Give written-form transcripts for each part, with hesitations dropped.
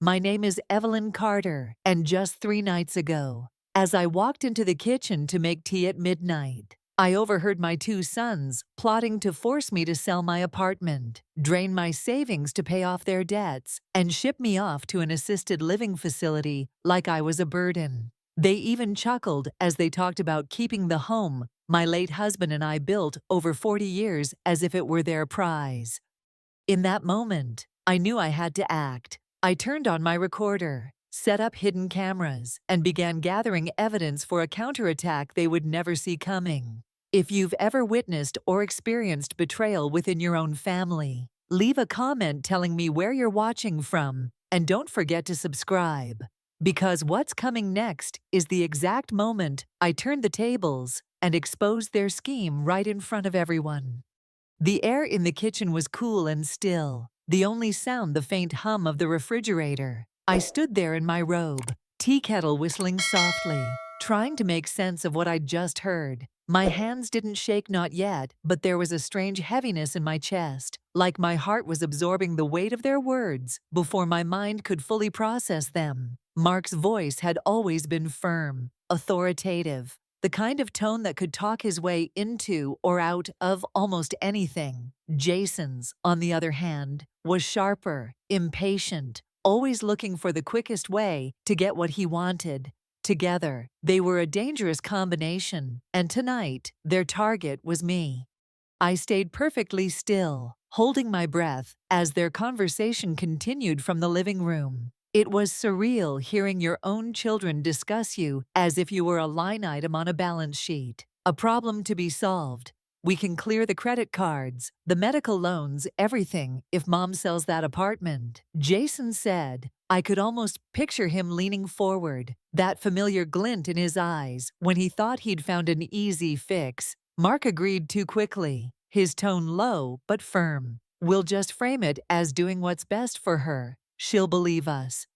My name is Evelyn Carter, and just 3 nights ago, as I walked into the kitchen to make tea at midnight, I overheard my two sons plotting to force me to sell my apartment, drain my savings to pay off their debts, and ship me off to an assisted living facility like I was a burden. They even chuckled as they talked about keeping the home my late husband and I built over 40 years as if it were their prize. In that moment, I knew I had to act. I turned on my recorder, set up hidden cameras, and began gathering evidence for a counterattack they would never see coming. If you've ever witnessed or experienced betrayal within your own family, leave a comment telling me where you're watching from, and don't forget to subscribe. Because what's coming next is the exact moment I turned the tables and exposed their scheme right in front of everyone. The air in the kitchen was cool and still, the only sound the faint hum of the refrigerator. I stood there in my robe, tea kettle whistling softly, trying to make sense of what I'd just heard. My hands didn't shake, not yet, but there was a strange heaviness in my chest, like my heart was absorbing the weight of their words before my mind could fully process them. Mark's voice had always been firm, authoritative, the kind of tone that could talk his way into or out of almost anything. Jason's, on the other hand, was sharper, impatient, always looking for the quickest way to get what he wanted. Together, they were a dangerous combination, and tonight, their target was me. I stayed perfectly still, holding my breath as their conversation continued from the living room. It was surreal hearing your own children discuss you as if you were a line item on a balance sheet, a problem to be solved. We can clear the credit cards, the medical loans, everything if Mom sells that apartment, Jason said. I could almost picture him leaning forward, that familiar glint in his eyes when he thought he'd found an easy fix. Mark agreed too quickly, his tone low but firm. We'll just frame it as doing what's best for her. She'll believe us.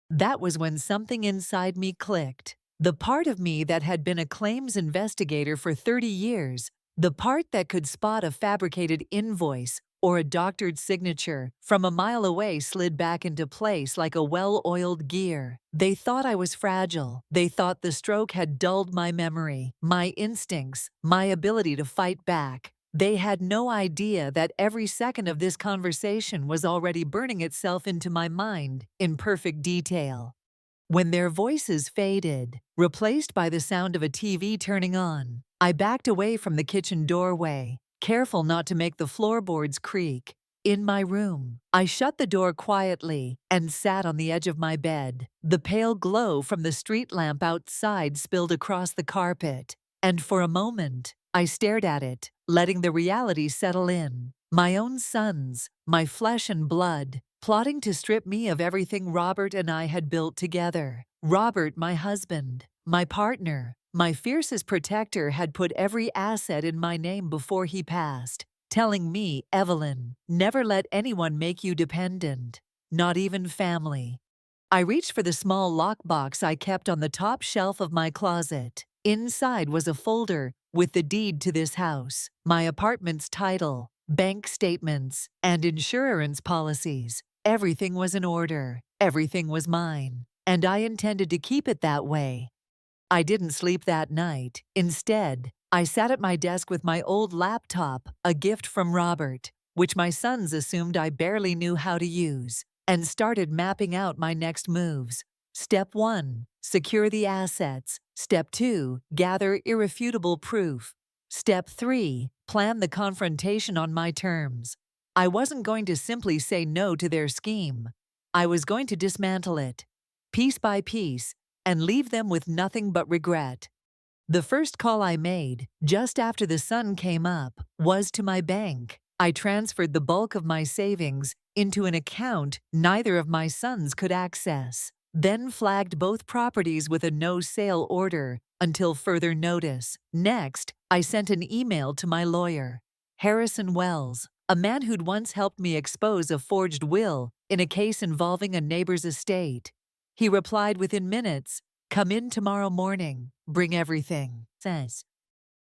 That was when something inside me clicked. The part of me that had been a claims investigator for 30 years, the part that could spot a fabricated invoice or a doctored signature from a mile away, slid back into place like a well-oiled gear. They thought I was fragile. They thought the stroke had dulled my memory, my instincts, my ability to fight back. They had no idea that every second of this conversation was already burning itself into my mind in perfect detail. When their voices faded, replaced by the sound of a TV turning on, I backed away from the kitchen doorway, careful not to make the floorboards creak. In my room, I shut the door quietly and sat on the edge of my bed. The pale glow from the street lamp outside spilled across the carpet, and for a moment, I stared at it, letting the reality settle in. My own sons, my flesh and blood, plotting to strip me of everything Robert and I had built together. Robert, my husband, my partner, my fiercest protector, had put every asset in my name before he passed, telling me, Evelyn, never let anyone make you dependent, not even family. I reached for the small lockbox I kept on the top shelf of my closet. Inside was a folder with the deed to this house, my apartment's title, bank statements, and insurance policies. Everything was in order. Everything was mine, and I intended to keep it that way. I didn't sleep that night. Instead, I sat at my desk with my old laptop, a gift from Robert, which my sons assumed I barely knew how to use, and started mapping out my next moves. Step 1, secure the assets. Step 2, gather irrefutable proof. Step 3, plan the confrontation on my terms. I wasn't going to simply say no to their scheme. I was going to dismantle it, piece by piece, and leave them with nothing but regret. The first call I made, just after the sun came up, was to my bank. I transferred the bulk of my savings into an account neither of my sons could access, then flagged both properties with a no-sale order until further notice. Next, I sent an email to my lawyer, Harrison Wells, a man who'd once helped me expose a forged will in a case involving a neighbor's estate. He replied within minutes, "Come in tomorrow morning, bring everything," says.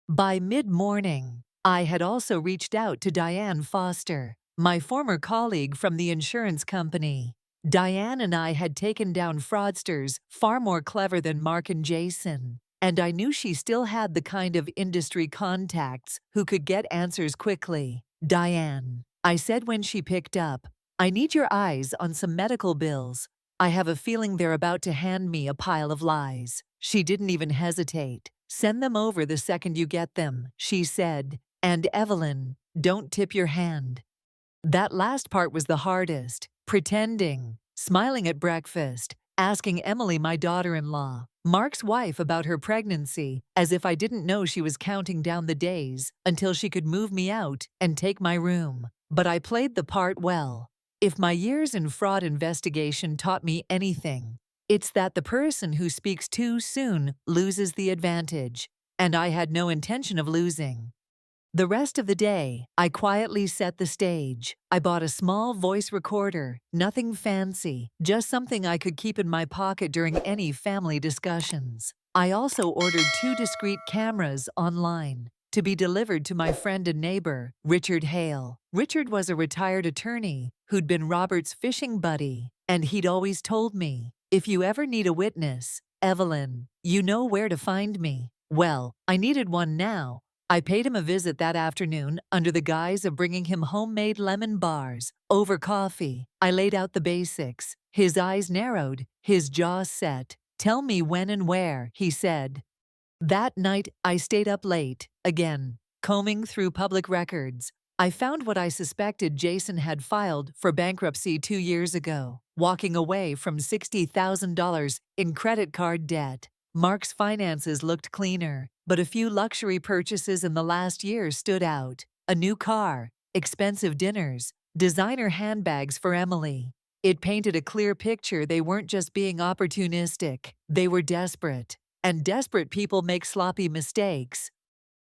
By mid-morning, I had also reached out to Diane Foster, my former colleague from the insurance company. Diane and I had taken down fraudsters far more clever than Mark and Jason, and I knew she still had the kind of industry contacts who could get answers quickly. "Diane," I said when she picked up, "I need your eyes on some medical bills. I have a feeling they're about to hand me a pile of lies." She didn't even hesitate. "Send them over the second you get them," she said. "And Evelyn, don't tip your hand." That last part was the hardest. Pretending, smiling at breakfast, asking Emily, my daughter-in-law, Mark's wife, about her pregnancy, as if I didn't know she was counting down the days until she could move me out and take my room. But I played the part well. If my years in fraud investigation taught me anything, it's that the person who speaks too soon loses the advantage. And I had no intention of losing. The rest of the day, I quietly set the stage. I bought a small voice recorder, nothing fancy, just something I could keep in my pocket during any family discussions. I also ordered 2 discreet cameras online to be delivered to my friend and neighbor, Richard Hale. Richard was a retired attorney who'd been Robert's fishing buddy, and he'd always told me, "If you ever need a witness, Evelyn, you know where to find me." Well, I needed one now. I paid him a visit that afternoon under the guise of bringing him homemade lemon bars over coffee. I laid out the basics. His eyes narrowed, his jaw set. "Tell me when and where," he said. That night, I stayed up late, again, combing through public records. I found what I suspected Jason had filed for bankruptcy 2 years ago, walking away from $60,000 in credit card debt. Mark's finances looked cleaner, but a few luxury purchases in the last year stood out. A new car, expensive dinners, designer handbags for Emily. It painted a clear picture they weren't just being opportunistic, they were desperate. And desperate people make sloppy mistakes.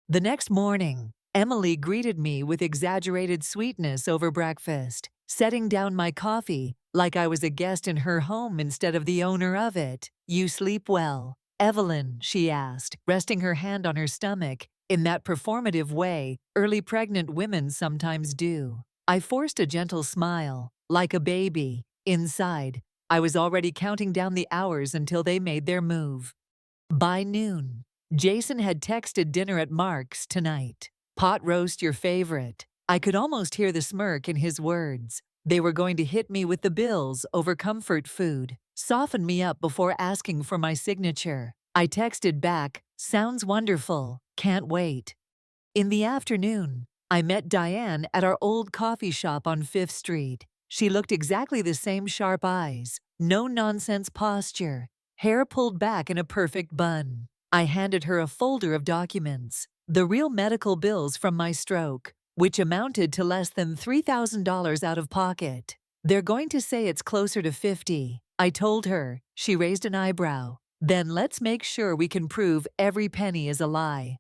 The next morning, Emily greeted me with exaggerated sweetness over breakfast, setting down my coffee like I was a guest in her home instead of the owner of it. "You sleep well, Evelyn?" she asked, resting her hand on her stomach in that performative way early pregnant women sometimes do. I forced a gentle smile, like a baby. Inside, I was already counting down the hours until they made their move. By noon, Jason had texted dinner at Mark's tonight. "Pot roast your favorite." I could almost hear the smirk in his words. They were going to hit me with the bills over comfort food, soften me up before asking for my signature. I texted back, "Sounds wonderful, can't wait." In the afternoon, I met Diane at our old coffee shop on 5th Street. She looked exactly the same: sharp eyes, no-nonsense posture, hair pulled back in a perfect bun. I handed her a folder of documents, the real medical bills from my stroke, which amounted to less than $3,000 out of pocket. "They're going to say it's closer to 50, I told her. She raised an eyebrow. "Then let's make sure we can prove every penny is a lie."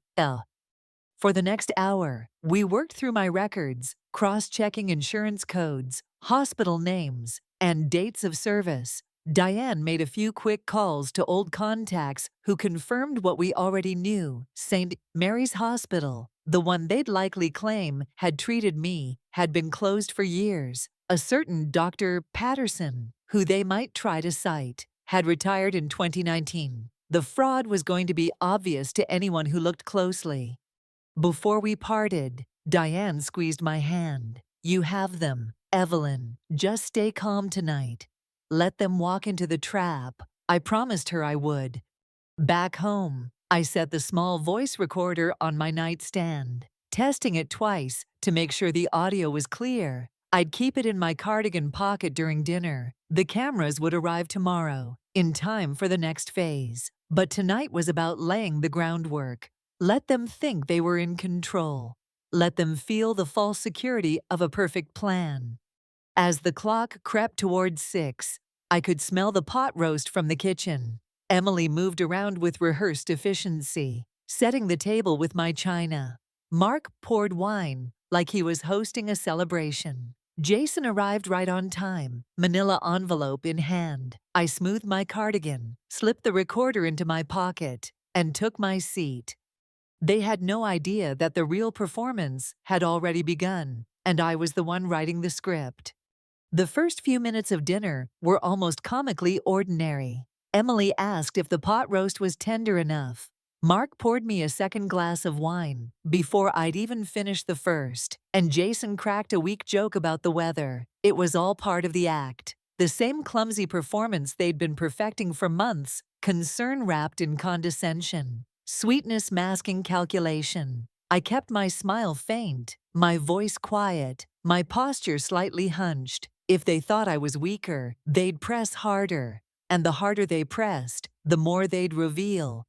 For the next hour, we worked through my records, cross-checking insurance codes, hospital names, and dates of service. Diane made a few quick calls to old contacts who confirmed what we already knew. St. Mary's Hospital, the one they'd likely claim had treated me, had been closed for years. A certain Dr. Patterson, who they might try to cite, had retired in 2019. The fraud was going to be obvious to anyone who looked closely. Before we parted, Diane squeezed my hand. "You have them, Evelyn. Just stay calm tonight. Let them walk into the trap." I promised her I would. Back home, I set the small voice recorder on my nightstand, testing it twice to make sure the audio was clear. I'd keep it in my cardigan pocket during dinner. The cameras would arrive tomorrow, in time for the next phase. But tonight was about laying the groundwork. Let them think they were in control. Let them feel the false security of a perfect plan. As the clock crept towards 6, I could smell the pot roast from the kitchen. Emily moved around with rehearsed efficiency, setting the table with my china. Mark poured wine like he was hosting a celebration. Jason arrived right on time, manila envelope in hand. I smoothed my cardigan, slipped the recorder into my pocket, and took my seat. They had no idea that the real performance had already begun, and I was the one writing the script. The first few minutes of dinner were almost comically ordinary. Emily asked if the pot roast was tender enough. Mark poured me a second glass of wine before I'd even finished the first, and Jason cracked a weak joke about the weather. It was all part of the act. The same clumsy performance they'd been perfecting for months, concern wrapped in condescension, sweetness masking calculation. I kept my smile faint, my voice quiet, my posture slightly hunched. If they thought I was weaker, they'd press harder. And the harder they pressed, the more they'd reveal.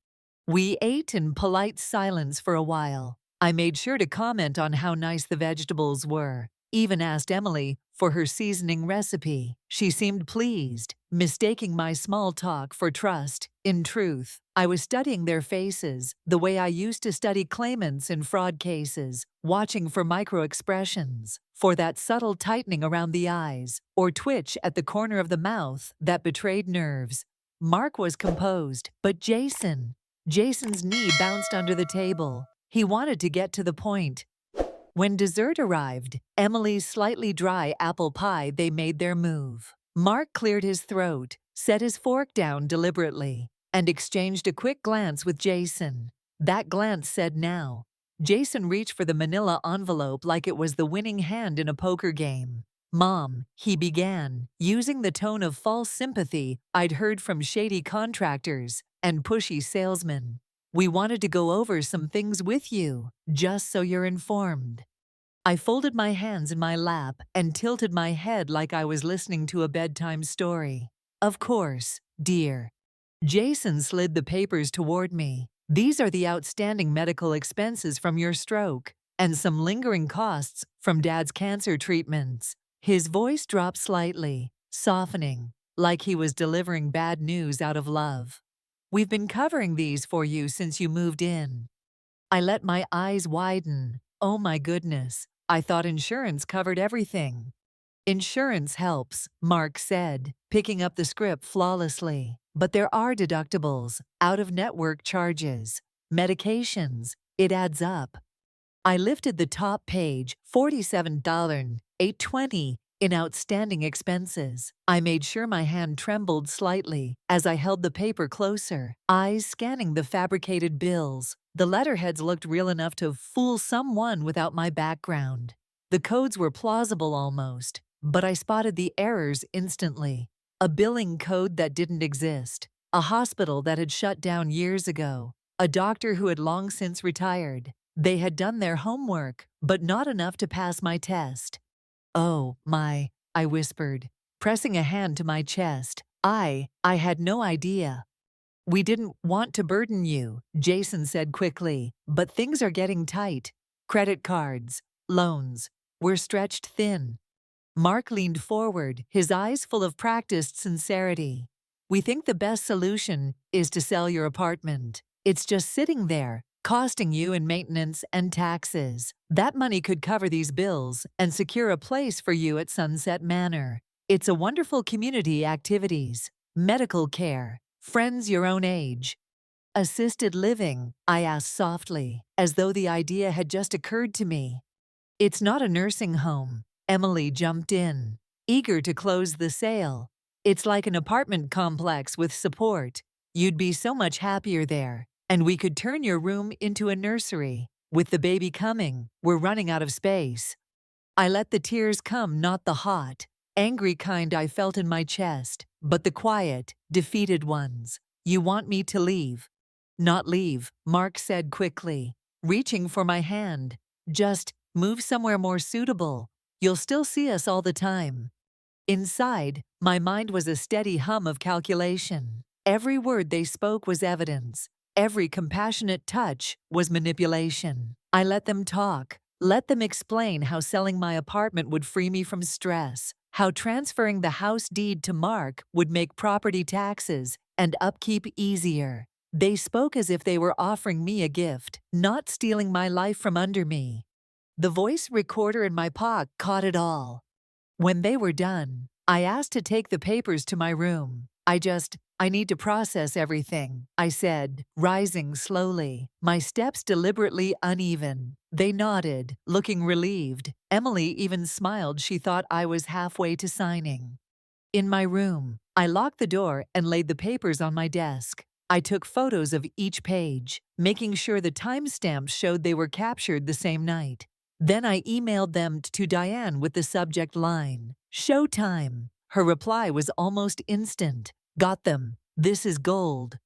We ate in polite silence for a while. I made sure to comment on how nice the vegetables were. Even asked Emily for her seasoning recipe. She seemed pleased, mistaking my small talk for trust. In truth, I was studying their faces, the way I used to study claimants in fraud cases, watching for micro-expressions, for that subtle tightening around the eyes, or twitch at the corner of the mouth that betrayed nerves. Mark was composed, but Jason's knee bounced under the table. He wanted to get to the point. When dessert arrived, Emily's slightly dry apple pie, they made their move. Mark cleared his throat, set his fork down deliberately, and exchanged a quick glance with Jason. That glance said now. Jason reached for the manila envelope like it was the winning hand in a poker game. "Mom," he began, using the tone of false sympathy I'd heard from shady contractors and pushy salesmen. "We wanted to go over some things with you, just so you're informed." I folded my hands in my lap and tilted my head like I was listening to a bedtime story. "Of course, dear." Jason slid the papers toward me. "These are the outstanding medical expenses from your stroke, and some lingering costs from Dad's cancer treatments." His voice dropped slightly, softening, like he was delivering bad news out of love. "We've been covering these for you since you moved in." I let my eyes widen. Oh my goodness, I thought insurance covered everything. "Insurance helps," Mark said, picking up the script flawlessly. "But there are deductibles, out-of-network charges, medications. It adds up." I lifted the top page, $47.820 in outstanding expenses. I made sure my hand trembled slightly as I held the paper closer, eyes scanning the fabricated bills. The letterheads looked real enough to fool someone without my background. The codes were plausible almost, but I spotted the errors instantly. A billing code that didn't exist, a hospital that had shut down years ago, a doctor who had long since retired. They had done their homework, but not enough to pass my test. "Oh, my," I whispered, pressing a hand to my chest. I had no idea." "We didn't want to burden you," Jason said quickly, "but things are getting tight. Credit cards, loans, we're stretched thin." Mark leaned forward, his eyes full of practiced sincerity. "We think the best solution is to sell your apartment. It's just sitting there, costing you in maintenance and taxes. That money could cover these bills and secure a place for you at Sunset Manor. It's a wonderful community activities, medical care, friends your own age." "Assisted living?" I asked softly, as though the idea had just occurred to me. "It's not a nursing home." Emily jumped in, eager to close the sale. "It's like an apartment complex with support. You'd be so much happier there. And we could turn your room into a nursery. With the baby coming, we're running out of space." I let the tears come, not the hot, angry kind I felt in my chest, but the quiet, defeated ones. "You want me to leave?" "Not leave," Mark said quickly, reaching for my hand. "Just move somewhere more suitable. You'll still see us all the time." Inside, my mind was a steady hum of calculation. Every word they spoke was evidence. Every compassionate touch was manipulation. I let them talk, let them explain how selling my apartment would free me from stress, how transferring the house deed to Mark would make property taxes and upkeep easier. They spoke as if they were offering me a gift, not stealing my life from under me. The voice recorder in my pocket caught it all. When they were done, I asked to take the papers to my room. I need to process everything," I said, rising slowly, my steps deliberately uneven. They nodded, looking relieved. Emily even smiled. She thought I was halfway to signing. In my room, I locked the door and laid the papers on my desk. I took photos of each page, making sure the timestamps showed they were captured the same night. Then I emailed them to Diane with the subject line, "Showtime." Her reply was almost instant. "Got them. This is gold."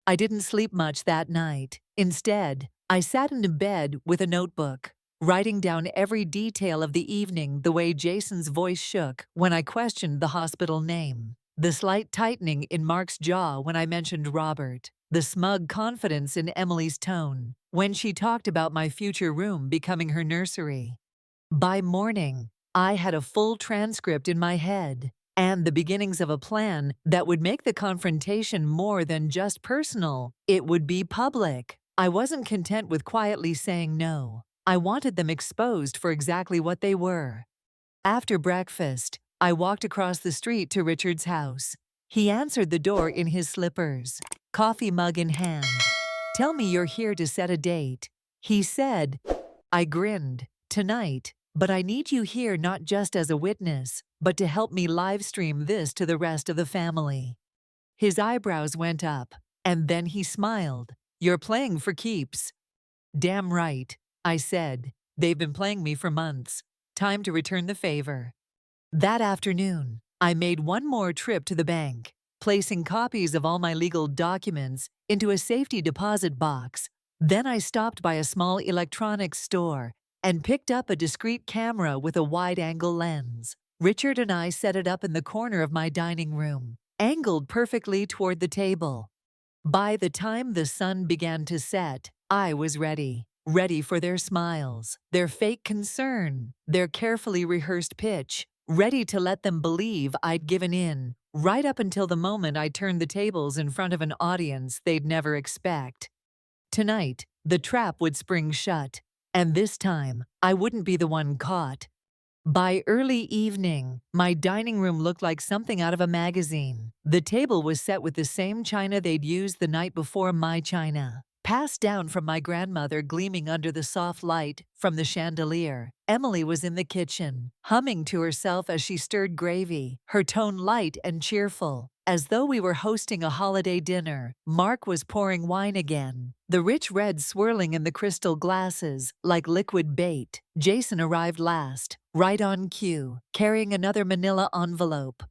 I didn't sleep much that night. Instead, I sat in bed with a notebook, writing down every detail of the evening. The way Jason's voice shook when I questioned the hospital name, the slight tightening in Mark's jaw when I mentioned Robert, the smug confidence in Emily's tone when she talked about my future room becoming her nursery. By morning, I had a full transcript in my head and the beginnings of a plan that would make the confrontation more than just personal. It would be public. I wasn't content with quietly saying no. I wanted them exposed for exactly what they were. After breakfast, I walked across the street to Richard's house. He answered the door in his slippers, coffee mug in hand. "Tell me you're here to set a date," he said. I grinned. "Tonight, but I need you here not just as a witness, but to help me live stream this to the rest of the family." His eyebrows went up, and then he smiled. "You're playing for keeps." "Damn right," I said. "They've been playing me for months. Time to return the favor." That afternoon, I made one more trip to the bank, placing copies of all my legal documents into a safety deposit box. Then I stopped by a small electronics store and picked up a discreet camera with a wide-angle lens. Richard and I set it up in the corner of my dining room, angled perfectly toward the table. By the time the sun began to set, I was ready. Ready for their smiles, their fake concern, their carefully rehearsed pitch. Ready to let them believe I'd given in, right up until the moment I turned the tables in front of an audience they'd never expect. Tonight, the trap would spring shut, and this time, I wouldn't be the one caught. By early evening, my dining room looked like something out of a magazine. The table was set with the same china they'd used the night before, my china, passed down from my grandmother, gleaming under the soft light from the chandelier. Emily was in the kitchen, humming to herself as she stirred gravy, her tone light and cheerful, as though we were hosting a holiday dinner. Mark was pouring wine again, the rich red swirling in the crystal glasses like liquid bait. Jason arrived last, right on cue, carrying another manila envelope.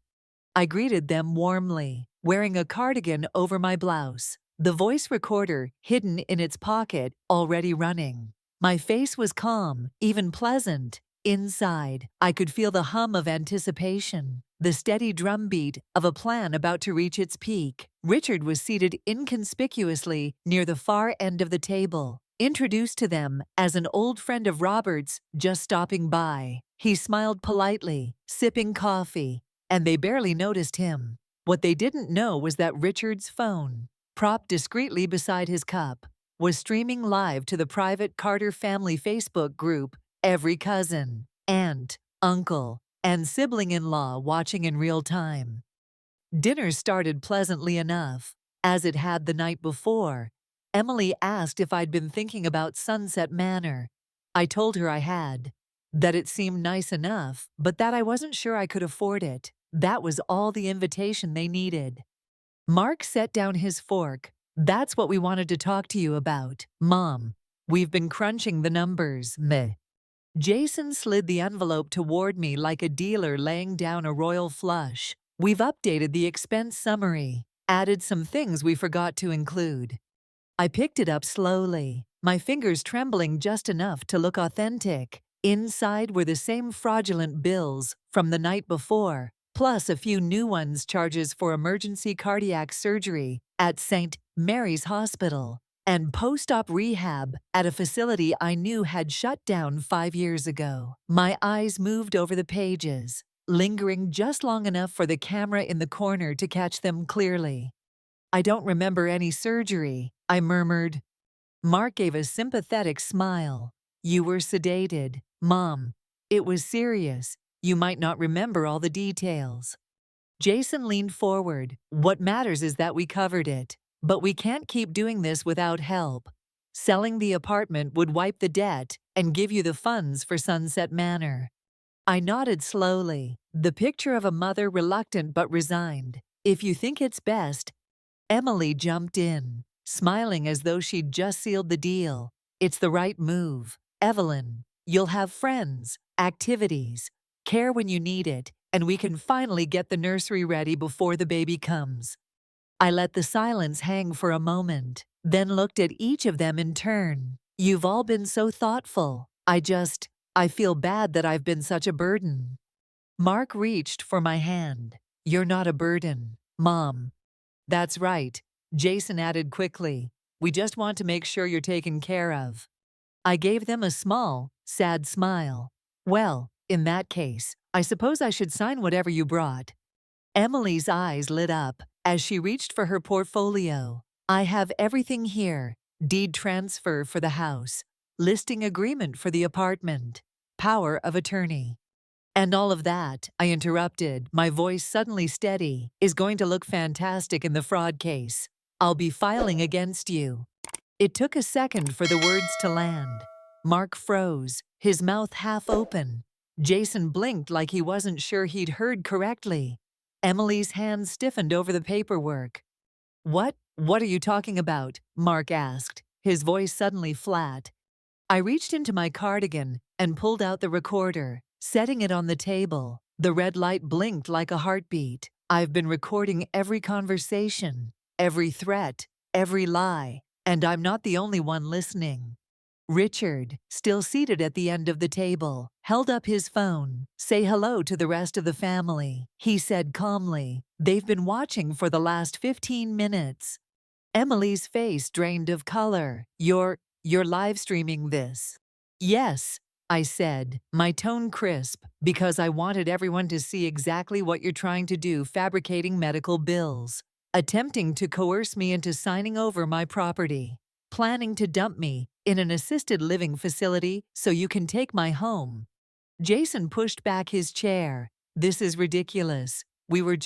I greeted them warmly, wearing a cardigan over my blouse, the voice recorder hidden in its pocket, already running. My face was calm, even pleasant. Inside, I could feel the hum of anticipation, the steady drumbeat of a plan about to reach its peak. Richard was seated inconspicuously near the far end of the table, introduced to them as an old friend of Robert's just stopping by. He smiled politely, sipping coffee, and they barely noticed him. What they didn't know was that Richard's phone, propped discreetly beside his cup, was streaming live to the private Carter family Facebook group. Every cousin, aunt, uncle, and sibling-in-law watching in real time. Dinner started pleasantly enough, as it had the night before. Emily asked if I'd been thinking about Sunset Manor. I told her I had, that it seemed nice enough, but that I wasn't sure I could afford it. That was all the invitation they needed. Mark set down his fork. "That's what we wanted to talk to you about, Mom. We've been crunching the numbers, meh." Jason slid the envelope toward me like a dealer laying down a royal flush. "We've updated the expense summary, added some things we forgot to include." I picked it up slowly, my fingers trembling just enough to look authentic. Inside were the same fraudulent bills from the night before, plus a few new ones: charges for emergency cardiac surgery at St. Mary's Hospital, and post-op rehab at a facility I knew had shut down 5 years ago. My eyes moved over the pages, lingering just long enough for the camera in the corner to catch them clearly. "I don't remember any surgery," I murmured. Mark gave a sympathetic smile. "You were sedated, Mom. It was serious. You might not remember all the details." Jason leaned forward. What matters is that we covered it. But we can't keep doing this without help. Selling the apartment would wipe the debt and give you the funds for Sunset Manor. I nodded slowly, the picture of a mother reluctant but resigned. If you think it's best, Emily jumped in, smiling as though she'd just sealed the deal. It's the right move. Evelyn, you'll have friends, activities, care when you need it, and we can finally get the nursery ready before the baby comes. I let the silence hang for a moment, then looked at each of them in turn. You've all been so thoughtful. I feel bad that I've been such a burden. Mark reached for my hand. You're not a burden, Mom. That's right, Jason added quickly. We just want to make sure you're taken care of. I gave them a small, sad smile. Well, in that case, I suppose I should sign whatever you brought. Emily's eyes lit up as she reached for her portfolio. I have everything here. Deed transfer for the house, listing agreement for the apartment, power of attorney. And all of that, I interrupted, my voice suddenly steady, is going to look fantastic in the fraud case. I'll be filing against you. It took a second for the words to land. Mark froze, his mouth half open. Jason blinked like he wasn't sure he'd heard correctly. Emily's hands stiffened over the paperwork. What are you talking about? Mark asked, his voice suddenly flat. I reached into my cardigan and pulled out the recorder, setting it on the table. The red light blinked like a heartbeat. I've been recording every conversation, every threat, every lie, and I'm not the only one listening. Richard, still seated at the end of the table, held up his phone. Say hello to the rest of the family, he said calmly. They've been watching for the last 15 minutes. Emily's face drained of color. You're live streaming this? Yes, I said, my tone crisp, because I wanted everyone to see exactly what you're trying to do, fabricating medical bills, attempting to coerce me into signing over my property, planning to dump me in an assisted living facility so you can take my home. Jason pushed back his chair. This is ridiculous. You were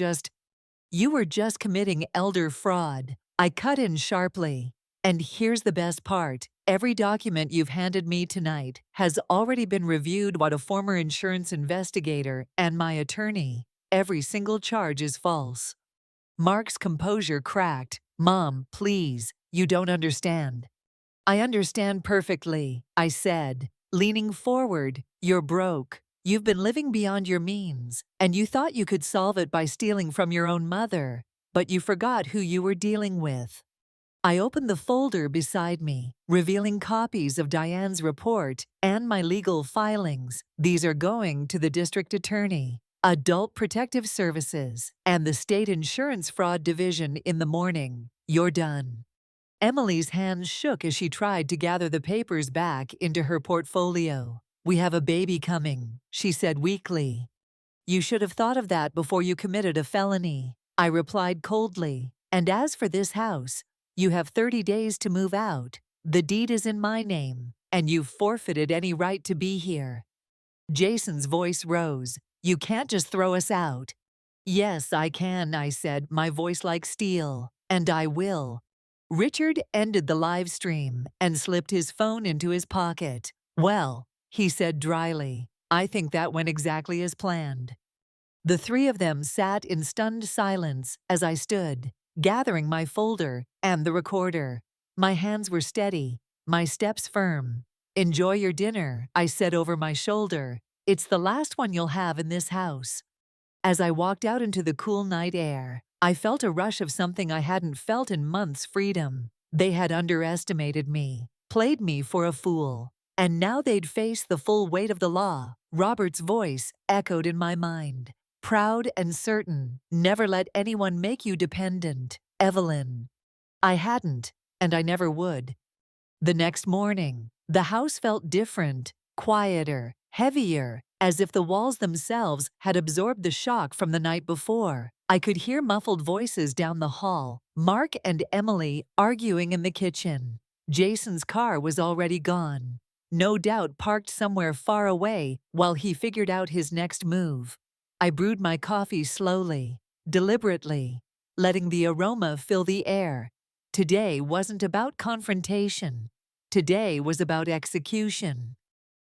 just committing elder fraud. I cut in sharply. And here's the best part. Every document you've handed me tonight has already been reviewed by a former insurance investigator and my attorney. Every single charge is false. Mark's composure cracked. Mom, please, you don't understand. I understand perfectly, I said, leaning forward. You're broke. You've been living beyond your means, and you thought you could solve it by stealing from your own mother, but you forgot who you were dealing with. I opened the folder beside me, revealing copies of Diane's report and my legal filings. These are going to the district attorney, Adult Protective Services, and the State Insurance Fraud Division in the morning. You're done. Emily's hands shook as she tried to gather the papers back into her portfolio. We have a baby coming, she said weakly. You should have thought of that before you committed a felony, I replied coldly. And as for this house, you have 30 days to move out. The deed is in my name, and you've forfeited any right to be here. Jason's voice rose. You can't just throw us out. Yes, I can, I said, my voice like steel. And I will. Richard ended the live stream and slipped his phone into his pocket. Well, he said dryly, I think that went exactly as planned. The three of them sat in stunned silence as I stood, gathering my folder and the recorder. My hands were steady, my steps firm. Enjoy your dinner, I said over my shoulder. It's the last one you'll have in this house. As I walked out into the cool night air, I felt a rush of something I hadn't felt in months. Freedom. They had underestimated me, played me for a fool, and now they'd face the full weight of the law. Robert's voice echoed in my mind. Proud and certain, never let anyone make you dependent, Evelyn. I hadn't, and I never would. The next morning, the house felt different, quieter, heavier, as if the walls themselves had absorbed the shock from the night before. I could hear muffled voices down the hall, Mark and Emily arguing in the kitchen. Jason's car was already gone, no doubt parked somewhere far away while he figured out his next move. I brewed my coffee slowly, deliberately, letting the aroma fill the air. Today wasn't about confrontation. Today was about execution.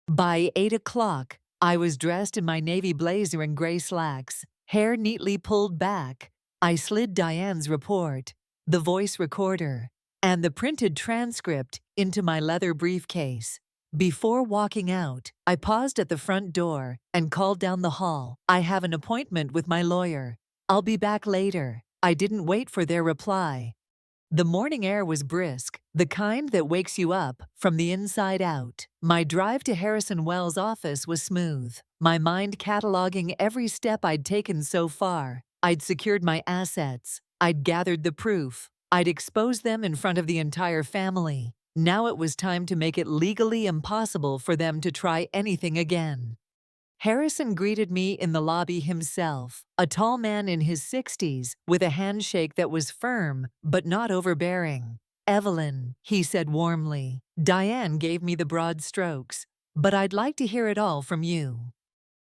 By 8 o'clock, I was dressed in my navy blazer and gray slacks, hair neatly pulled back. I slid Diane's report, the voice recorder, and the printed transcript into my leather briefcase. Before walking out, I paused at the front door and called down the hall. "I have an appointment with my lawyer. I'll be back later." I didn't wait for their reply. The morning air was brisk, the kind that wakes you up from the inside out. My drive to Harrison Wells' office was smooth, my mind cataloging every step I'd taken so far. I'd secured my assets. I'd gathered the proof. I'd exposed them in front of the entire family. Now it was time to make it legally impossible for them to try anything again. Harrison greeted me in the lobby himself, a tall man in his 60s with a handshake that was firm but not overbearing. "Evelyn," he said warmly. "Diane gave me the broad strokes, but I'd like to hear it all from you."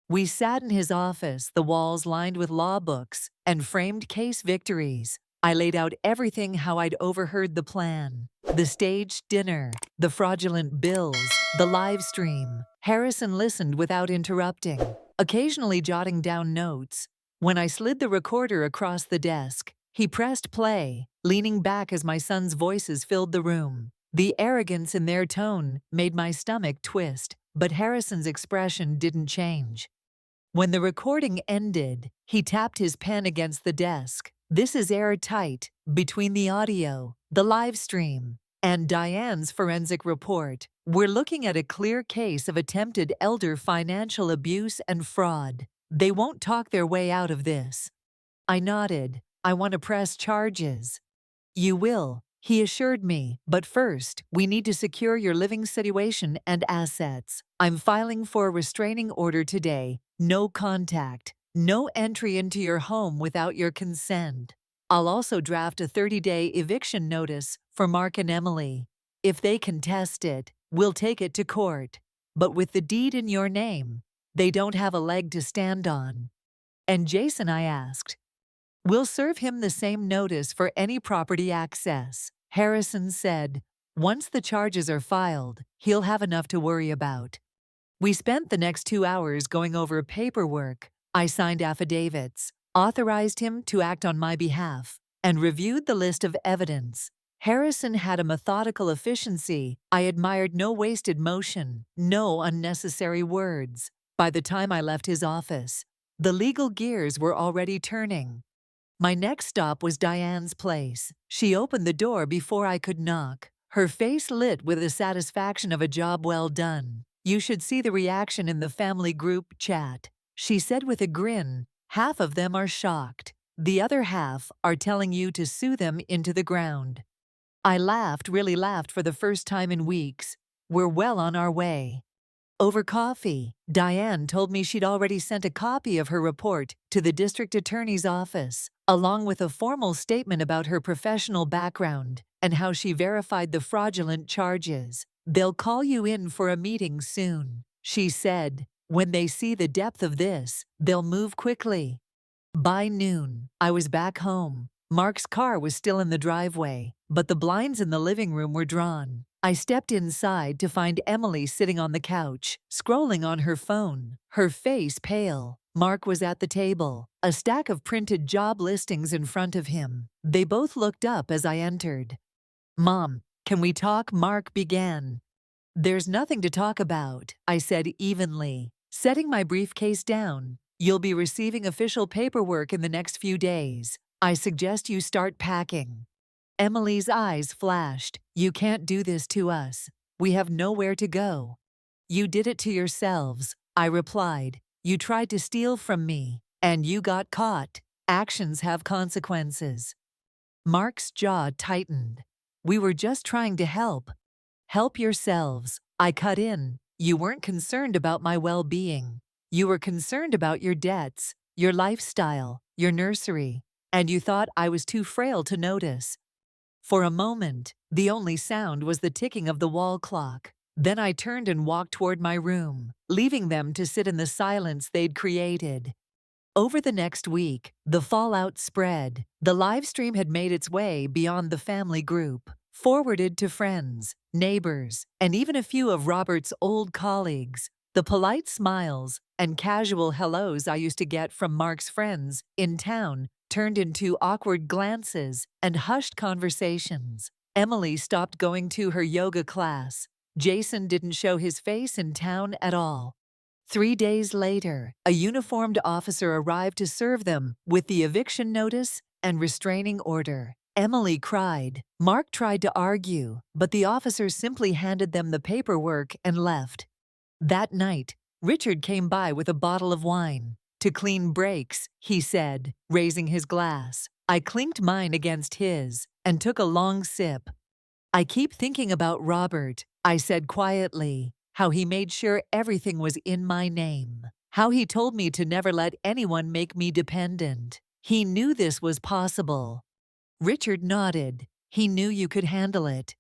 We sat in his office, the walls lined with law books and framed case victories. I laid out everything how I'd overheard the plan. The staged dinner, the fraudulent bills, the live stream. Harrison listened without interrupting, occasionally jotting down notes. When I slid the recorder across the desk, he pressed play, leaning back as my sons' voices filled the room. The arrogance in their tone made my stomach twist, but Harrison's expression didn't change. When the recording ended, he tapped his pen against the desk. "This is airtight, between the audio, the live stream, and Diane's forensic report. We're looking at a clear case of attempted elder financial abuse and fraud. They won't talk their way out of this." I nodded. "I want to press charges." "You will," he assured me, "but first, we need to secure your living situation and assets. I'm filing for a restraining order today. No contact. No entry into your home without your consent. I'll also draft a 30-day eviction notice for Mark and Emily. If they contest it, we'll take it to court. But with the deed in your name, they don't have a leg to stand on." "And Jason?" I asked. "We'll serve him the same notice for any property access," Harrison said. "Once the charges are filed, he'll have enough to worry about." We spent the next 2 hours going over paperwork. I signed affidavits, authorized him to act on my behalf, and reviewed the list of evidence. Harrison had a methodical efficiency. I admired no wasted motion, no unnecessary words. By the time I left his office, the legal gears were already turning. My next stop was Diane's place. She opened the door before I could knock, her face lit with the satisfaction of a job well done. "You should see the reaction in the family group chat," she said with a grin. "Half of them are shocked. The other half are telling you to sue them into the ground." I laughed, really laughed for the first time in weeks. We're well on our way. Over coffee, Diane told me she'd already sent a copy of her report to the district attorney's office, along with a formal statement about her professional background and how she verified the fraudulent charges. "They'll call you in for a meeting soon," she said. "When they see the depth of this, they'll move quickly." By noon, I was back home. Mark's car was still in the driveway, but the blinds in the living room were drawn. I stepped inside to find Emily sitting on the couch, scrolling on her phone, her face pale. Mark was at the table, a stack of printed job listings in front of him. They both looked up as I entered. "Mom, can we talk?" Mark began. "There's nothing to talk about," I said evenly, setting my briefcase down. "You'll be receiving official paperwork in the next few days. I suggest you start packing." Emily's eyes flashed. "You can't do this to us. We have nowhere to go." "You did it to yourselves," I replied. "You tried to steal from me, and you got caught. Actions have consequences." Mark's jaw tightened. "We were just trying to help." "Help yourselves," I cut in. "You weren't concerned about my well-being. You were concerned about your debts, your lifestyle, your nursery, and you thought I was too frail to notice." For a moment, the only sound was the ticking of the wall clock. Then I turned and walked toward my room, leaving them to sit in the silence they'd created. Over the next week, the fallout spread. The live stream had made its way beyond the family group, forwarded to friends, neighbors, and even a few of Robert's old colleagues. The polite smiles and casual hellos I used to get from Mark's friends in town turned into awkward glances and hushed conversations. Emily stopped going to her yoga class. Jason didn't show his face in town at all. 3 days later, a uniformed officer arrived to serve them with the eviction notice and restraining order. Emily cried. Mark tried to argue, but the officer simply handed them the paperwork and left. That night, Richard came by with a bottle of wine. To clean breaks, he said, raising his glass. I clinked mine against his and took a long sip. I keep thinking about Robert, I said quietly. How he made sure everything was in my name. How he told me to never let anyone make me dependent. He knew this was possible. Richard nodded. He knew you could handle it.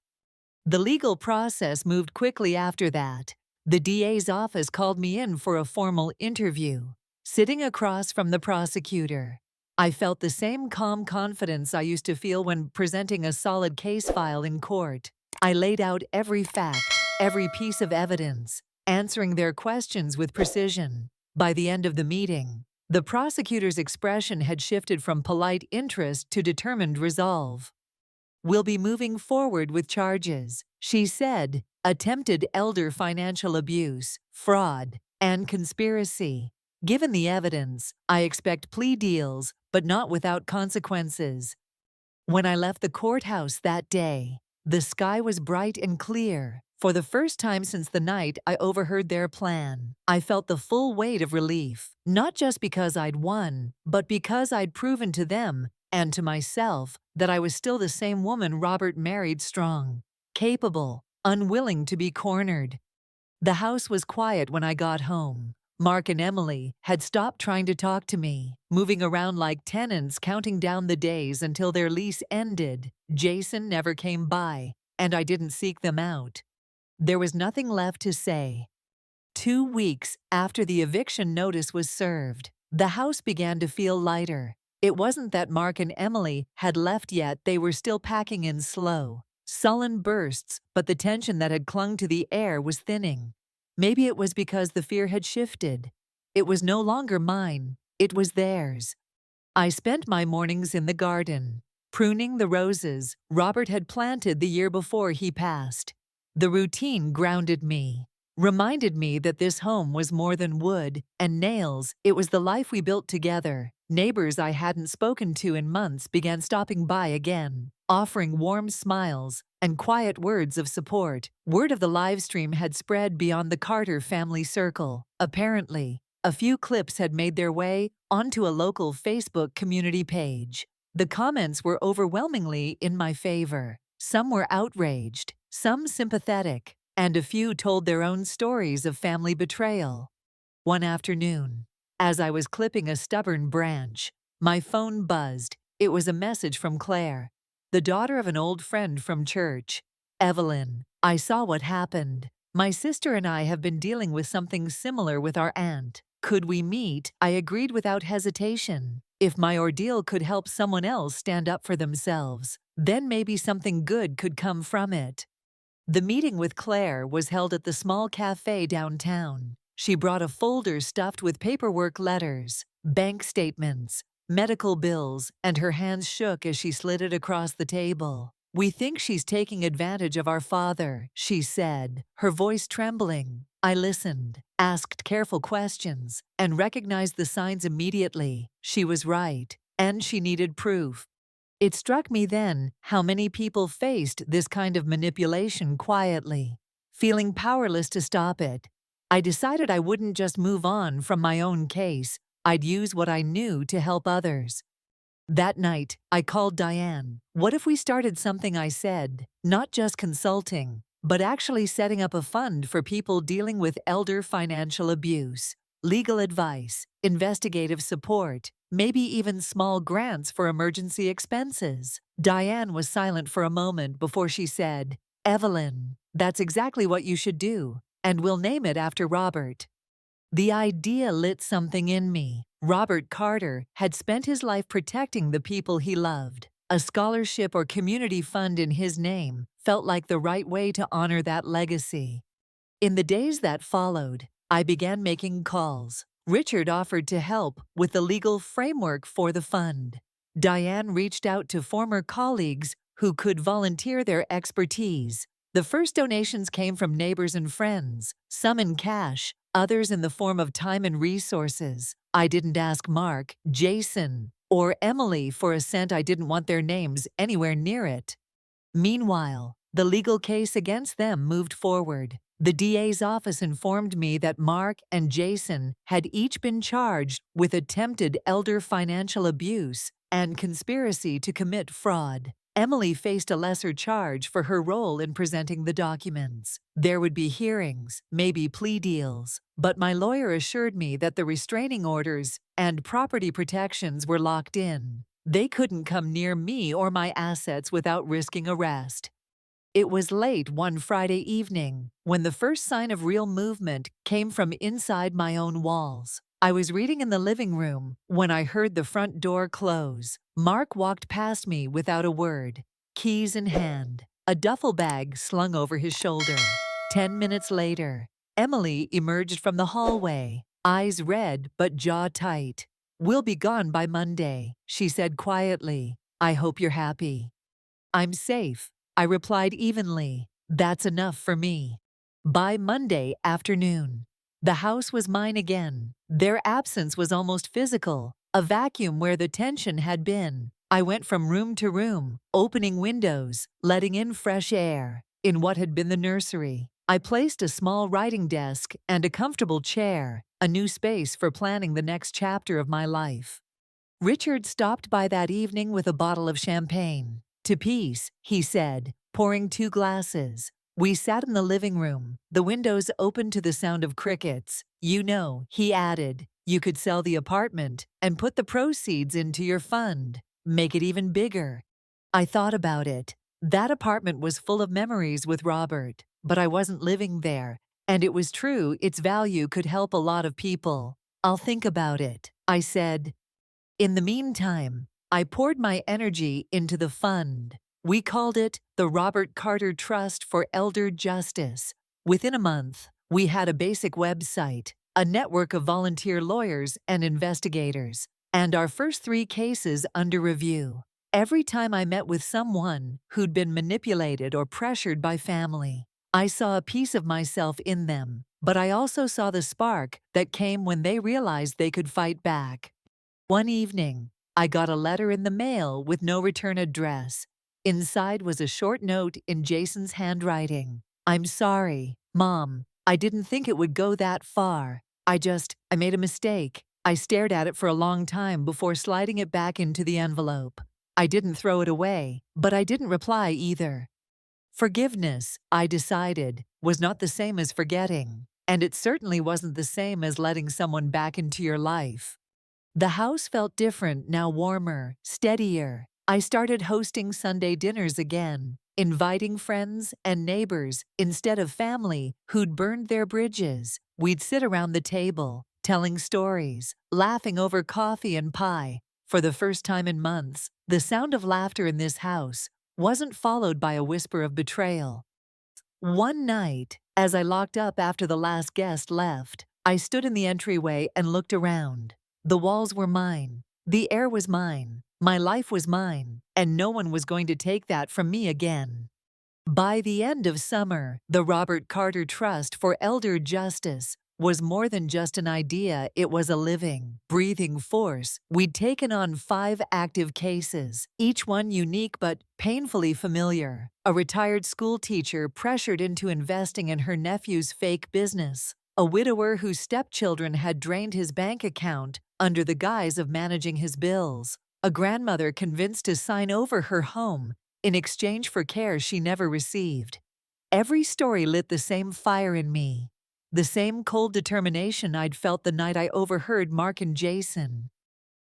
The legal process moved quickly after that. The DA's office called me in for a formal interview, sitting across from the prosecutor. I felt the same calm confidence I used to feel when presenting a solid case file in court. I laid out every fact, every piece of evidence, answering their questions with precision. By the end of the meeting, the prosecutor's expression had shifted from polite interest to determined resolve. We'll be moving forward with charges, she said, attempted elder financial abuse, fraud, and conspiracy. Given the evidence, I expect plea deals, but not without consequences. When I left the courthouse that day, the sky was bright and clear. For the first time since the night I overheard their plan, I felt the full weight of relief, not just because I'd won, but because I'd proven to them and to myself that I was still the same woman Robert married, strong, capable, unwilling to be cornered. The house was quiet when I got home. Mark and Emily had stopped trying to talk to me, moving around like tenants counting down the days until their lease ended. Jason never came by, and I didn't seek them out. There was nothing left to say. 2 weeks after the eviction notice was served, the house began to feel lighter. It wasn't that Mark and Emily had left yet, they were still packing in slow, sullen bursts, but the tension that had clung to the air was thinning. Maybe it was because the fear had shifted. It was no longer mine, it was theirs. I spent my mornings in the garden, pruning the roses Robert had planted the year before he passed. The routine grounded me, reminded me that this home was more than wood and nails. It was the life we built together. Neighbors I hadn't spoken to in months began stopping by again, offering warm smiles and quiet words of support. Word of the live stream had spread beyond the Carter family circle. Apparently, a few clips had made their way onto a local Facebook community page. The comments were overwhelmingly in my favor. Some were outraged, some sympathetic, and a few told their own stories of family betrayal. One afternoon, as I was clipping a stubborn branch, my phone buzzed. It was a message from Claire, the daughter of an old friend from church. Evelyn, I saw what happened. My sister and I have been dealing with something similar with our aunt. Could we meet? I agreed without hesitation. If my ordeal could help someone else stand up for themselves, then maybe something good could come from it. The meeting with Claire was held at the small cafe downtown. She brought a folder stuffed with paperwork, letters, bank statements, medical bills, and her hands shook as she slid it across the table. We think she's taking advantage of our father, she said, her voice trembling. I listened, asked careful questions, and recognized the signs immediately. She was right, and she needed proof. It struck me then how many people faced this kind of manipulation quietly, feeling powerless to stop it. I decided I wouldn't just move on from my own case, I'd use what I knew to help others. That night, I called Diane. What if we started something, I said, not just consulting, but actually setting up a fund for people dealing with elder financial abuse, legal advice, investigative support, maybe even small grants for emergency expenses. Diane was silent for a moment before she said, Evelyn, that's exactly what you should do, and we'll name it after Robert. The idea lit something in me. Robert Carter had spent his life protecting the people he loved. A scholarship or community fund in his name felt like the right way to honor that legacy. In the days that followed, I began making calls. Richard offered to help with the legal framework for the fund. Diane reached out to former colleagues who could volunteer their expertise. The first donations came from neighbors and friends, some in cash, others in the form of time and resources. I didn't ask Mark, Jason, or Emily for a cent. I didn't want their names anywhere near it. Meanwhile, the legal case against them moved forward. The DA's office informed me that Mark and Jason had each been charged with attempted elder financial abuse and conspiracy to commit fraud. Emily faced a lesser charge for her role in presenting the documents. There would be hearings, maybe plea deals, but my lawyer assured me that the restraining orders and property protections were locked in. They couldn't come near me or my assets without risking arrest. It was late one Friday evening when the first sign of real movement came from inside my own walls. I was reading in the living room when I heard the front door close. Mark walked past me without a word, keys in hand, a duffel bag slung over his shoulder. 10 minutes later, Emily emerged from the hallway, eyes red but jaw tight. "We'll be gone by Monday," she said quietly. "I hope you're happy." "I'm safe," I replied evenly. "That's enough for me." By Monday afternoon, the house was mine again. Their absence was almost physical, a vacuum where the tension had been. I went from room to room, opening windows, letting in fresh air. In what had been the nursery, I placed a small writing desk and a comfortable chair, a new space for planning the next chapter of my life. Richard stopped by that evening with a bottle of champagne. "To peace," he said, pouring 2 glasses. We sat in the living room, the windows open to the sound of crickets. "You know," he added, "you could sell the apartment and put the proceeds into your fund. Make it even bigger." I thought about it. That apartment was full of memories with Robert, but I wasn't living there, and it was true its value could help a lot of people. "I'll think about it," I said. In the meantime, I poured my energy into the fund. We called it the Robert Carter Trust for Elder Justice. Within a month, we had a basic website, a network of volunteer lawyers and investigators, and our first 3 cases under review. Every time I met with someone who'd been manipulated or pressured by family, I saw a piece of myself in them, but I also saw the spark that came when they realized they could fight back. One evening, I got a letter in the mail with no return address. Inside was a short note in Jason's handwriting. "I'm sorry, Mom. I didn't think it would go that far. I made a mistake." I stared at it for a long time before sliding it back into the envelope. I didn't throw it away, but I didn't reply either. Forgiveness, I decided, was not the same as forgetting, and it certainly wasn't the same as letting someone back into your life. The house felt different, now warmer, steadier. I started hosting Sunday dinners again, inviting friends and neighbors instead of family who'd burned their bridges. We'd sit around the table, telling stories, laughing over coffee and pie. For the first time in months, the sound of laughter in this house wasn't followed by a whisper of betrayal. One night, as I locked up after the last guest left, I stood in the entryway and looked around. The walls were mine. The air was mine. My life was mine, and no one was going to take that from me again. By the end of summer, the Robert Carter Trust for Elder Justice was more than just an idea. It was a living, breathing force. We'd taken on 5 active cases, each one unique but painfully familiar. A retired school teacher pressured into investing in her nephew's fake business. A widower whose stepchildren had drained his bank account under the guise of managing his bills. A grandmother convinced to sign over her home in exchange for care she never received. Every story lit the same fire in me, the same cold determination I'd felt the night I overheard Mark and Jason.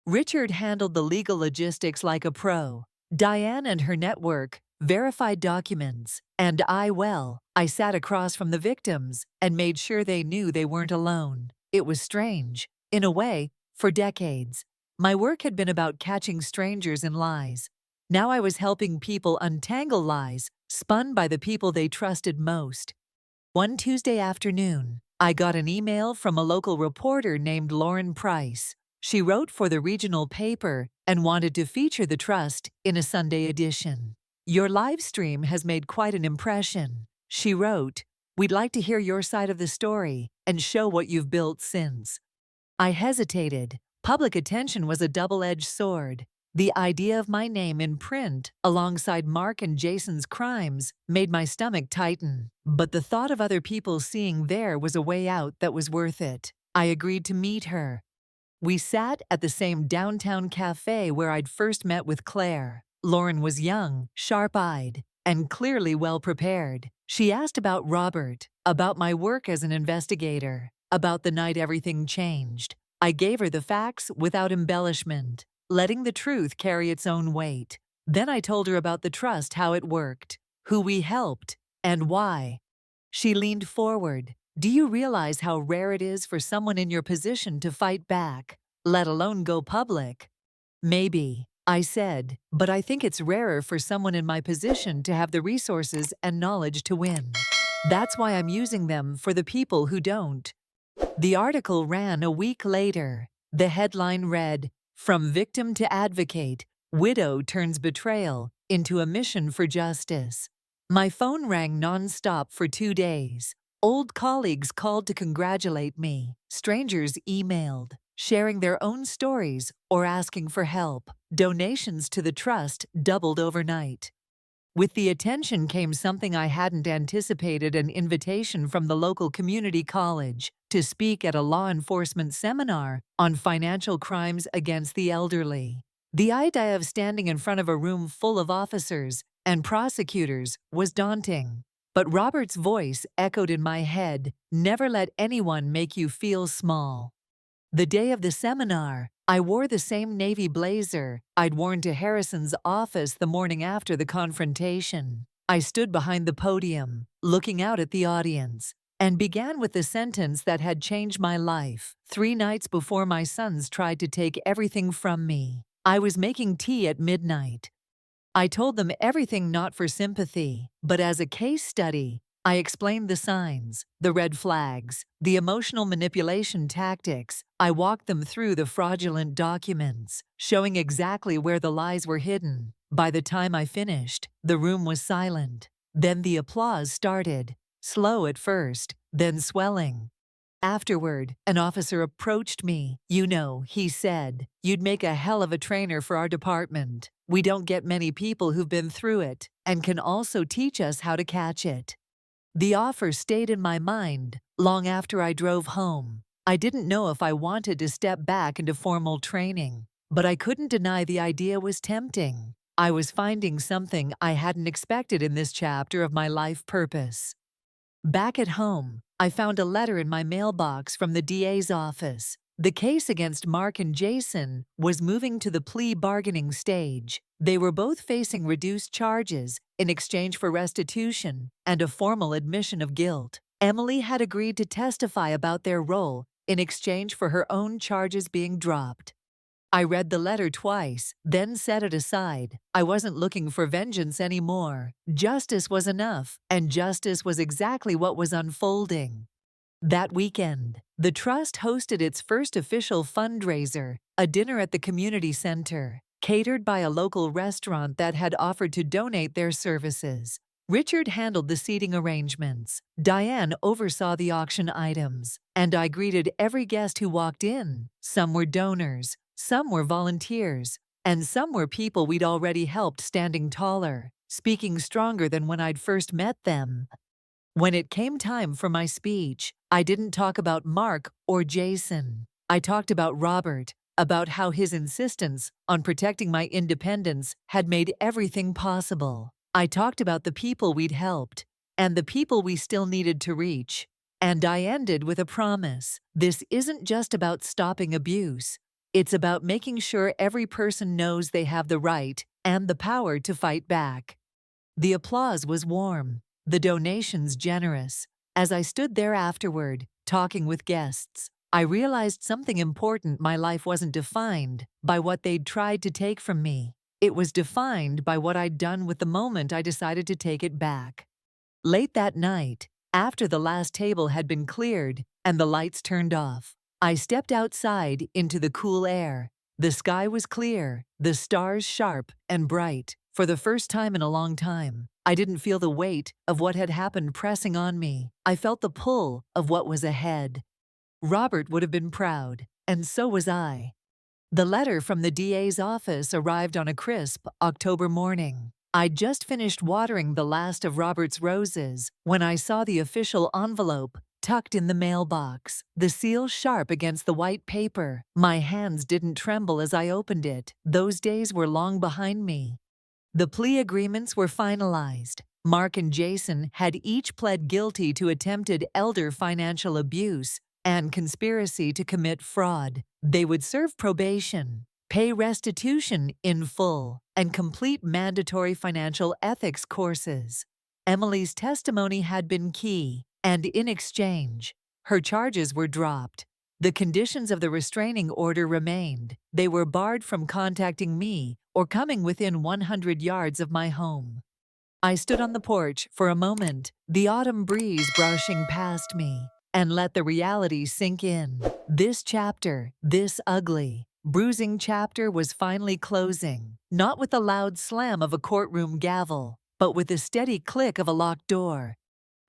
Richard handled the legal logistics like a pro. Diane and her network verified documents, and I sat across from the victims and made sure they knew they weren't alone. It was strange, in a way, For decades, my work had been about catching strangers in lies. Now I was helping people untangle lies spun by the people they trusted most. One Tuesday afternoon, I got an email from a local reporter named Lauren Price. She wrote for the regional paper and wanted to feature the trust in a Sunday edition. "Your live stream has made quite an impression," she wrote. "We'd like to hear your side of the story and show what you've built since." I hesitated. Public attention was a double-edged sword. The idea of my name in print alongside Mark and Jason's crimes made my stomach tighten. But the thought of other people seeing there was a way out that was worth it. I agreed to meet her. We sat at the same downtown cafe where I'd first met with Claire. Lauren was young, sharp-eyed, and clearly well-prepared. She asked about Robert, about my work as an investigator, about the night everything changed. I gave her the facts without embellishment, letting the truth carry its own weight. Then I told her about the trust, how it worked, who we helped, and why. She leaned forward. "Do you realize how rare it is for someone in your position to fight back, let alone go public?" "Maybe," I said, "but I think it's rarer for someone in my position to have the resources and knowledge to win. That's why I'm using them for the people who don't." The article ran a week later. The headline read, "From Victim to Advocate, Widow Turns Betrayal into a Mission for Justice." My phone rang non-stop for 2 days. Old colleagues called to congratulate me. Strangers emailed, sharing their own stories or asking for help. Donations to the trust doubled overnight. With the attention came something I hadn't anticipated: an invitation from the local community college to speak at a law enforcement seminar on financial crimes against the elderly. The idea of standing in front of a room full of officers and prosecutors was daunting. But Robert's voice echoed in my head, "Never let anyone make you feel small." The day of the seminar, I wore the same navy blazer I'd worn to Harrison's office the morning after the confrontation. I stood behind the podium, looking out at the audience, and began with the sentence that had changed my life. 3 nights before my sons tried to take everything from me, I was making tea at midnight. I told them everything not for sympathy, but as a case study. I explained the signs, the red flags, the emotional manipulation tactics. I walked them through the fraudulent documents, showing exactly where the lies were hidden. By the time I finished, the room was silent. Then the applause started, slow at first, then swelling. Afterward, an officer approached me. "You know," he said, "you'd make a hell of a trainer for our department. We don't get many people who've been through it and can also teach us how to catch it." The offer stayed in my mind long after I drove home. I didn't know if I wanted to step back into formal training, but I couldn't deny the idea was tempting. I was finding something I hadn't expected in this chapter of my life purpose. Back at home, I found a letter in my mailbox from the DA's office. The case against Mark and Jason was moving to the plea bargaining stage. They were both facing reduced charges in exchange for restitution and a formal admission of guilt. Emily had agreed to testify about their role in exchange for her own charges being dropped. I read the letter twice, then set it aside. I wasn't looking for vengeance anymore. Justice was enough, and justice was exactly what was unfolding. That weekend, the Trust hosted its first official fundraiser, a dinner at the community center, catered by a local restaurant that had offered to donate their services. Richard handled the seating arrangements. Diane oversaw the auction items, and I greeted every guest who walked in. Some were donors, some were volunteers, and some were people we'd already helped standing taller, speaking stronger than when I'd first met them. When it came time for my speech, I didn't talk about Mark or Jason. I talked about Robert, about how his insistence on protecting my independence had made everything possible. I talked about the people we'd helped, and the people we still needed to reach. And I ended with a promise. This isn't just about stopping abuse. It's about making sure every person knows they have the right and the power to fight back. The applause was warm, the donations generous. As I stood there afterward, talking with guests, I realized something important: my life wasn't defined by what they'd tried to take from me. It was defined by what I'd done with the moment I decided to take it back. Late that night, after the last table had been cleared and the lights turned off, I stepped outside into the cool air. The sky was clear, the stars sharp and bright. For the first time in a long time, I didn't feel the weight of what had happened pressing on me. I felt the pull of what was ahead. Robert would have been proud, and so was I. The letter from the DA's office arrived on a crisp October morning. I'd just finished watering the last of Robert's roses when I saw the official envelope tucked in the mailbox, the seal sharp against the white paper. My hands didn't tremble as I opened it. Those days were long behind me. The plea agreements were finalized. Mark and Jason had each pled guilty to attempted elder financial abuse and conspiracy to commit fraud. They would serve probation, pay restitution in full, and complete mandatory financial ethics courses. Emily's testimony had been key, and in exchange, her charges were dropped. The conditions of the restraining order remained. They were barred from contacting me or coming within 100 yards of my home. I stood on the porch for a moment, the autumn breeze brushing past me, and let the reality sink in. This chapter, this ugly, bruising chapter, was finally closing, not with the loud slam of a courtroom gavel, but with the steady click of a locked door.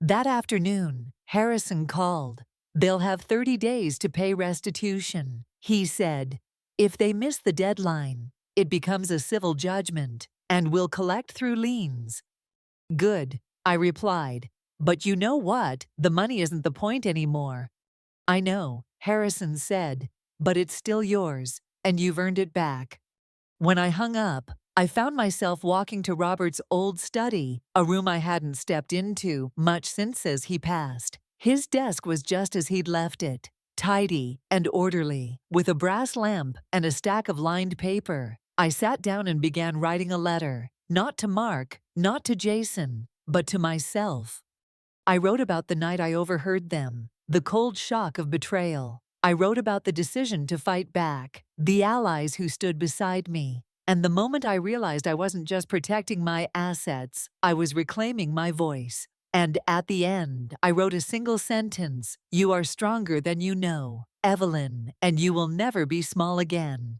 That afternoon, Harrison called. "They'll have 30 days to pay restitution," he said. "If they miss the deadline, it becomes a civil judgment, and we'll collect through liens." "Good," I replied. "But you know what? The money isn't the point anymore." "I know," Harrison said, "but it's still yours, and you've earned it back." When I hung up, I found myself walking to Robert's old study, a room I hadn't stepped into much since as he passed. His desk was just as he'd left it, tidy and orderly, with a brass lamp and a stack of lined paper. I sat down and began writing a letter, not to Mark, not to Jason, but to myself. I wrote about the night I overheard them, the cold shock of betrayal. I wrote about the decision to fight back, the allies who stood beside me, and the moment I realized I wasn't just protecting my assets, I was reclaiming my voice. And at the end, I wrote a single sentence: "You are stronger than you know, Evelyn, and you will never be small again."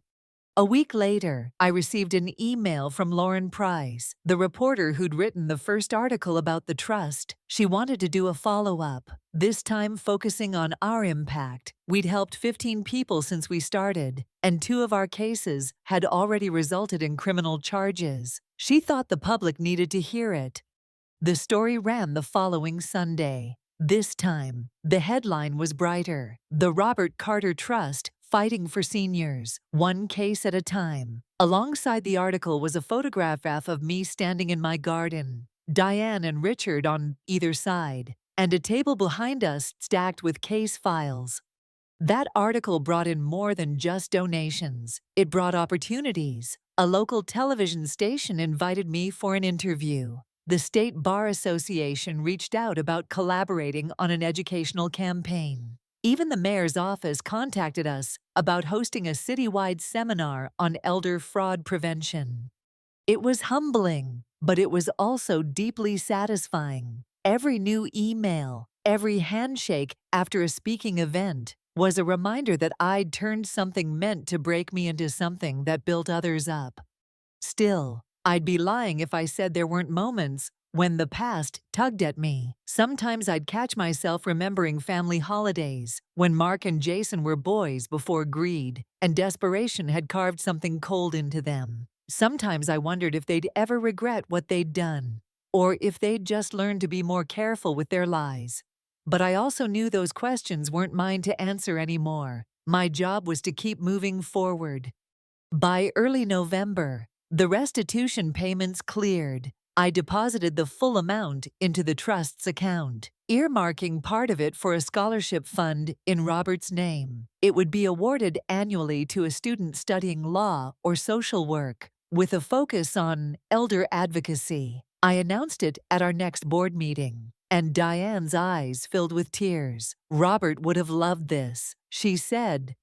A week later, I received an email from Lauren Price, the reporter who'd written the first article about the trust. She wanted to do a follow-up, this time focusing on our impact. We'd helped 15 people since we started, and 2 of our cases had already resulted in criminal charges. She thought the public needed to hear it. The story ran the following Sunday. This time, the headline was brighter: "The Robert Carter Trust Fighting for Seniors, One Case at a Time." Alongside the article was a photograph of me standing in my garden, Diane and Richard on either side, and a table behind us stacked with case files. That article brought in more than just donations. It brought opportunities. A local television station invited me for an interview. The State Bar Association reached out about collaborating on an educational campaign. Even the mayor's office contacted us about hosting a citywide seminar on elder fraud prevention. It was humbling, but it was also deeply satisfying. Every new email, every handshake after a speaking event was a reminder that I'd turned something meant to break me into something that built others up. Still, I'd be lying if I said there weren't moments when the past tugged at me. Sometimes I'd catch myself remembering family holidays, when Mark and Jason were boys before greed and desperation had carved something cold into them. Sometimes I wondered if they'd ever regret what they'd done, or if they'd just learned to be more careful with their lies. But I also knew those questions weren't mine to answer anymore. My job was to keep moving forward. By early November, the restitution payments cleared. I deposited the full amount into the trust's account, earmarking part of it for a scholarship fund in Robert's name. It would be awarded annually to a student studying law or social work, with a focus on elder advocacy. I announced it at our next board meeting, and Diane's eyes filled with tears. "Robert would have loved this," she said.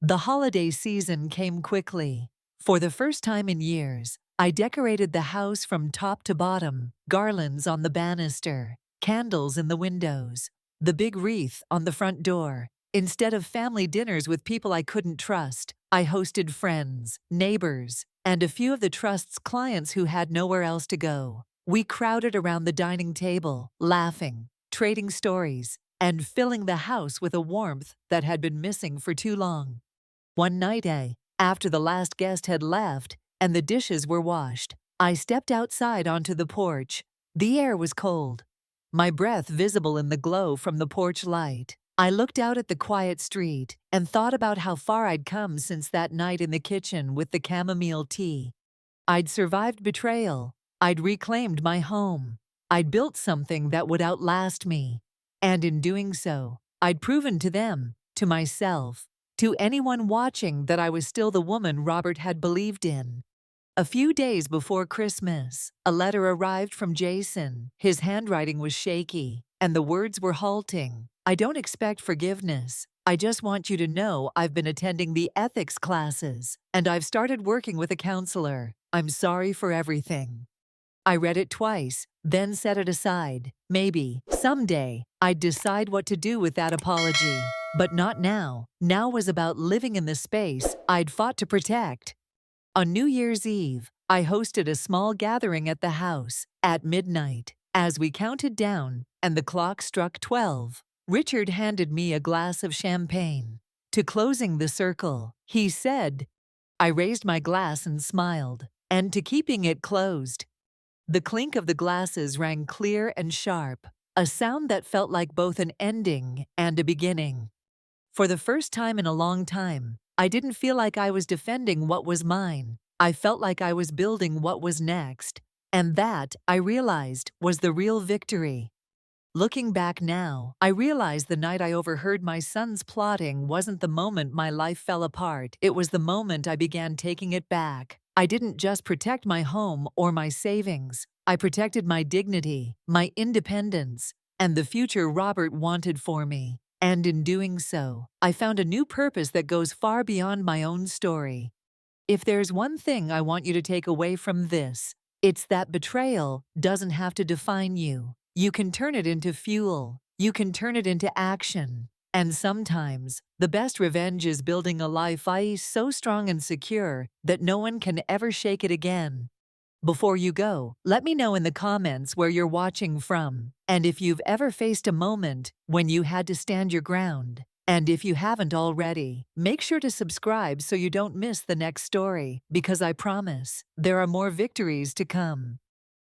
The holiday season came quickly. For the first time in years, I decorated the house from top to bottom, garlands on the banister, candles in the windows, the big wreath on the front door. Instead of family dinners with people I couldn't trust, I hosted friends, neighbors, and a few of the trust's clients who had nowhere else to go. We crowded around the dining table, laughing, trading stories, and filling the house with a warmth that had been missing for too long. One night, after the last guest had left and the dishes were washed, I stepped outside onto the porch. The air was cold, my breath visible in the glow from the porch light. I looked out at the quiet street and thought about how far I'd come since that night in the kitchen with the chamomile tea. I'd survived betrayal. I'd reclaimed my home. I'd built something that would outlast me. And in doing so, I'd proven to them, to myself, to anyone watching that I was still the woman Robert had believed in. A few days before Christmas, a letter arrived from Jason. His handwriting was shaky, and the words were halting. I don't expect forgiveness. I just want you to know I've been attending the ethics classes, and I've started working with a counselor. I'm sorry for everything. I read it twice, then set it aside. Maybe, someday, I'd decide what to do with that apology. But not now. Now was about living in the space I'd fought to protect. On New Year's Eve, I hosted a small gathering at the house. At midnight, as we counted down and the clock struck 12, Richard handed me a glass of champagne. To closing the circle, he said. I raised my glass and smiled, and to keeping it closed. The clink of the glasses rang clear and sharp, a sound that felt like both an ending and a beginning. For the first time in a long time, I didn't feel like I was defending what was mine. I felt like I was building what was next, and that, I realized, was the real victory. Looking back now, I realize the night I overheard my son's plotting wasn't the moment my life fell apart. It was the moment I began taking it back. I didn't just protect my home or my savings. I protected my dignity, my independence, and the future Robert wanted for me. And in doing so, I found a new purpose that goes far beyond my own story. If there's one thing I want you to take away from this, it's that betrayal doesn't have to define you. You can turn it into fuel. You can turn it into action. And sometimes, the best revenge is building a life so strong and secure that no one can ever shake it again. Before you go, let me know in the comments where you're watching from, and if you've ever faced a moment when you had to stand your ground. And if you haven't already, make sure to subscribe so you don't miss the next story, because I promise, there are more victories to come.